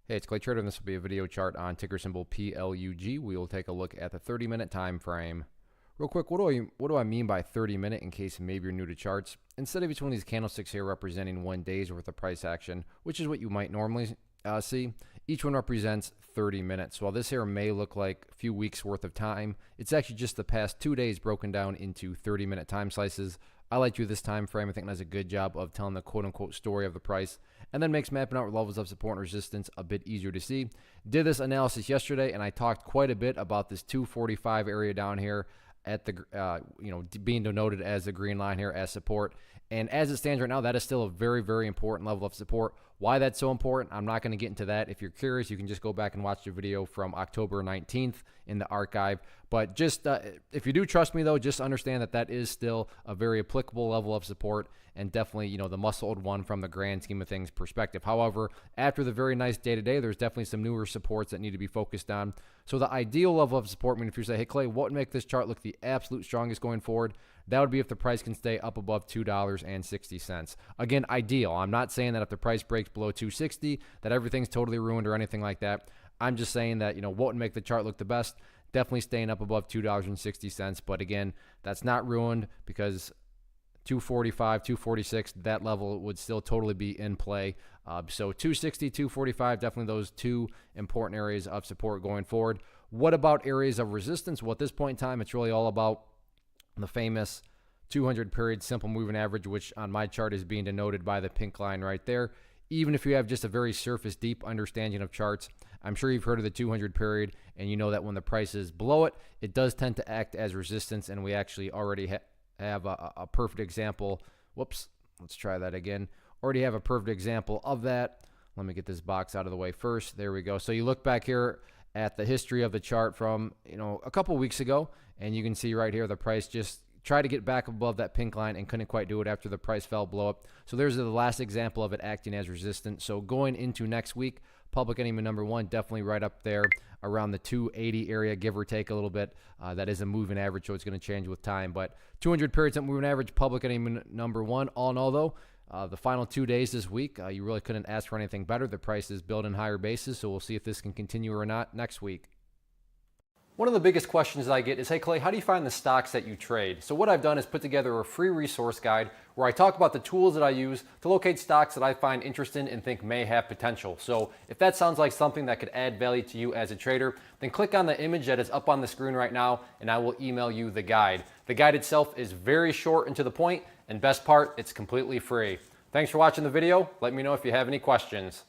Hey, it's Clay Trader, and this will be a video chart on ticker symbol PLUG. We will take a look at the 30-minute time frame. Real quick, what do I mean by 30-minute in case maybe you're new to charts? Instead of each one of these candlesticks here representing 1 day's worth of price action, which is what you might normally see, each one represents 30 minutes. While this here may look like a few weeks worth of time, it's actually just the past 2 days broken down into 30-minute time slices. I like to do this time frame. I think it does a good job of telling the quote-unquote story of the price, and then makes mapping out levels of support and resistance a bit easier to see. Did this analysis yesterday, and I talked quite a bit about this 245 area down here at the being denoted as the green line here as support. And as it stands right now, that is still a very, very important level of support. Why that's so important, I'm not going to get into that. If you're curious, you can just go back and watch the video from October 19th in the archive. But just if you do trust me, though, just understand that that is still a very applicable level of support, and definitely, the muscled one from the grand scheme of things perspective. However, after the very nice day today, there's definitely some newer supports that need to be focused on. So the ideal level of support, I mean, if you say, hey, Clay, what would make this chart look the absolute strongest going forward? That would be if the price can stay up above $2.60. Again, ideal. I'm not saying that if the price breaks below $2.60, that everything's totally ruined or anything like that. I'm just saying that, what would make the chart look the best? Definitely staying up above $2.60. But again, that's not ruined because 245, 246, that level would still totally be in play. So 260, 245, definitely those two important areas of support going forward. What about areas of resistance? Well, at this point in time, it's really all about the famous 200 period simple moving average, which on my chart is being denoted by the pink line right there. Even if you have just a very surface deep understanding of charts, I'm sure you've heard of the 200 period, and you know that when the price is below it, it does tend to act as resistance, and we actually already have a perfect example. Whoops, let's try that again. Already have a perfect example of that. Let me get this box out of the way first. There we go. So you look back here at the history of the chart from a couple weeks ago, and you can see right here the price just tried to get back above that pink line and couldn't quite do it after the price fell below it. So there's the last example of it acting as resistance. So going into next week, public enemy number one, definitely right up there around the 280 area, give or take a little bit. That is a moving average, so it's going to change with time. But 200 periods at moving average, public enemy number one. All in all, though, the final 2 days this week, you really couldn't ask for anything better. The price is building higher bases, so we'll see if this can continue or not next week. One of the biggest questions that I get is, hey Clay, how do you find the stocks that you trade? So what I've done is put together a free resource guide where I talk about the tools that I use to locate stocks that I find interesting and think may have potential. So if that sounds like something that could add value to you as a trader, then click on the image that is up on the screen right now and I will email you the guide. The guide itself is very short and to the point, and best part, it's completely free. Thanks for watching the video. Let me know if you have any questions.